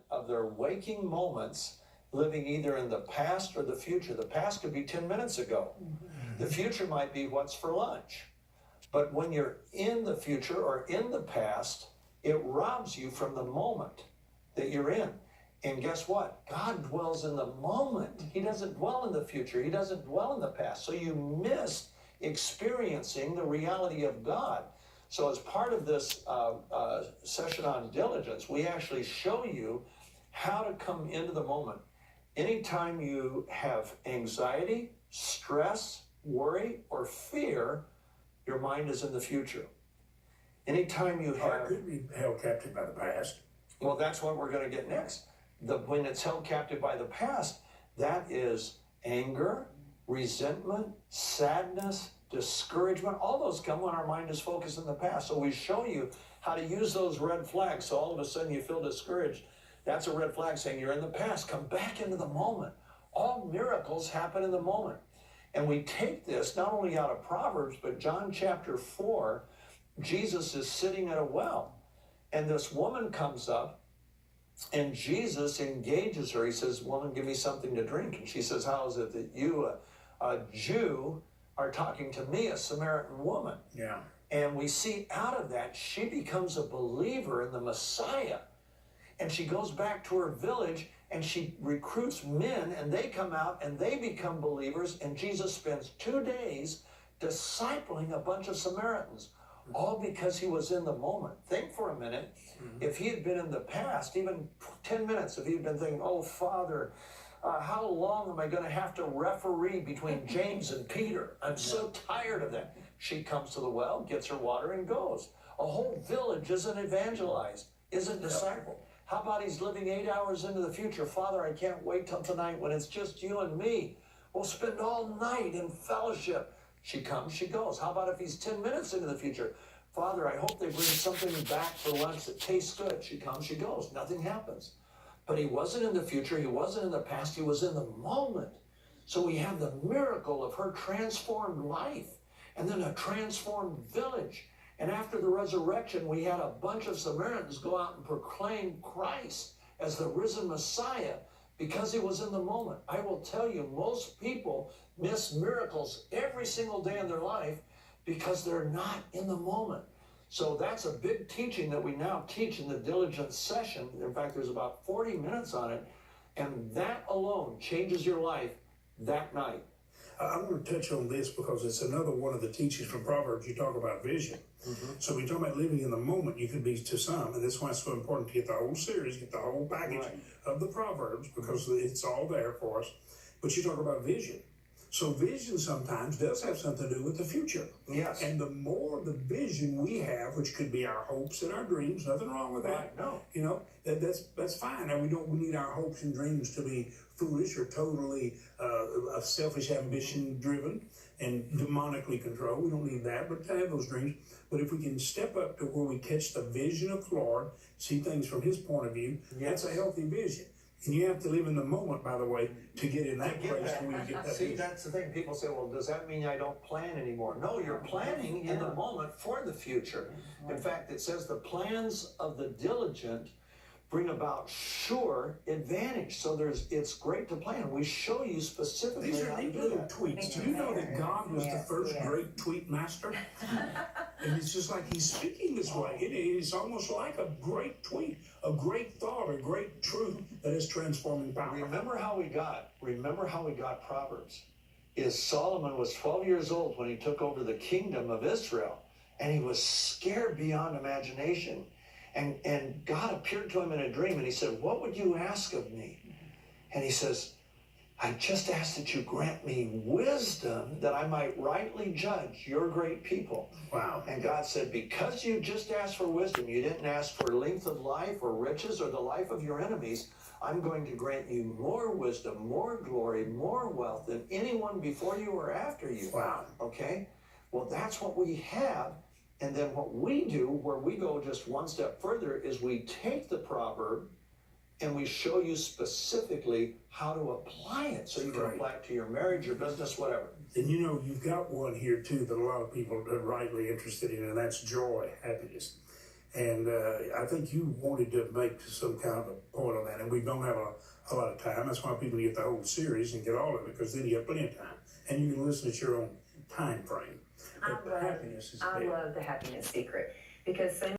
of their waking moments living either in the past or the future. The past could be 10 minutes ago. The future might be what's for lunch. But when you're in the future or in the past, it robs you from the moment that you're in. And guess what? God dwells in the moment. He doesn't dwell in the future. He doesn't dwell in the past. So you miss experiencing the reality of God. So as part of this session on diligence, we actually show you how to come into the moment. Anytime you have anxiety, stress, worry, or fear, your mind is in the future. Anytime you have... It could be held captive by the past. Well, that's what we're going to get next. When it's held captive by the past, that is anger, resentment, sadness, discouragement. All those come when our mind is focused in the past. So we show you how to use those red flags. So all of a sudden you feel discouraged. That's a red flag saying you're in the past. Come back into the moment. All miracles happen in the moment. And we take this not only out of Proverbs, but John chapter 4, Jesus is sitting at a well. And this woman comes up, and Jesus engages her. He says, "Woman, give me something to drink." And she says, "How is it that you, a Jew, are talking to me, a Samaritan woman?" Yeah. And we see out of that, she becomes a believer in the Messiah. And she goes back to her village, and she recruits men, and they come out, and they become believers. And Jesus spends 2 days discipling a bunch of Samaritans, all because he was in the moment. Think for a minute. If he had been in the past, even 10 minutes, if he had been thinking, "Oh, Father, how long am I going to have to referee between James and Peter? I'm so tired of that." She comes to the well, gets her water, and goes. A whole village isn't evangelized, isn't discipled. How about he's living 8 hours into the future? "Father, I can't wait till tonight when it's just you and me. We'll spend all night in fellowship." She comes, she goes. How about if he's 10 minutes into the future? "Father, I hope they bring something back for lunch that tastes good." She comes, she goes. Nothing happens. But he wasn't in the future, he wasn't in the past, he was in the moment. So we have the miracle of her transformed life, and then a transformed village. And after the resurrection, we had a bunch of Samaritans go out and proclaim Christ as the risen Messiah because he was in the moment. I will tell you, most people miss miracles every single day in their life because they're not in the moment. So that's a big teaching that we now teach in the diligence session. In fact, there's about 40 minutes on it, and that alone changes your life that night. I want to touch on this because it's another one of the teachings from Proverbs. You talk about vision. So we talk about living in the moment. You could be to some, and that's why it's so important to get the whole series, get the whole package of the Proverbs, because it's all there for us. But you talk about vision. So vision sometimes does have something to do with the future. Yes. And the more the vision we have, which could be our hopes and our dreams, nothing wrong with that. Right, no. You know, that's fine. And we need our hopes and dreams to be foolish or totally selfish ambition driven and demonically controlled. We don't need that, but to have those dreams. But if we can step up to where we catch the vision of the Lord, see things from his point of view, that's a healthy vision. And you have to live in the moment, by the way, to get in that place where you get that See, vision. that's the thing. People say, "Well, does that mean I don't plan anymore?" No, you're planning in the moment for the future. In fact, it says the plans of the diligent bring about sure advantage. So it's great to plan. We show you specifically These are how to neat do little that. tweets. Do you know that God was the first great tweet master? And it's just like he's speaking this way. It is almost like a great tweet, a great thought, a great truth that is transforming power. Remember how we got Proverbs. Is Solomon was 12 years old when he took over the kingdom of Israel, and he was scared beyond imagination. And God appeared to him in a dream, and he said, "What would you ask of me?" And he says, "I just ask that you grant me wisdom that I might rightly judge your great people." Wow. And God said, "Because you just asked for wisdom, you didn't ask for length of life or riches or the life of your enemies, I'm going to grant you more wisdom, more glory, more wealth than anyone before you or after you." Wow. Okay? Well, that's what we have. And then what we do, where we go just one step further, is we take the proverb and we show you specifically how to apply it. So you can apply it to your marriage, your business, whatever. And you know, you've got one here too that a lot of people are rightly interested in, and that's joy, happiness. And I think you wanted to make some kind of a point on and we don't have a lot of time. That's why people get the whole series and get all of it, because then you have plenty of time. And you can listen at your own time frame. But happiness is I big. love the happiness secret, because so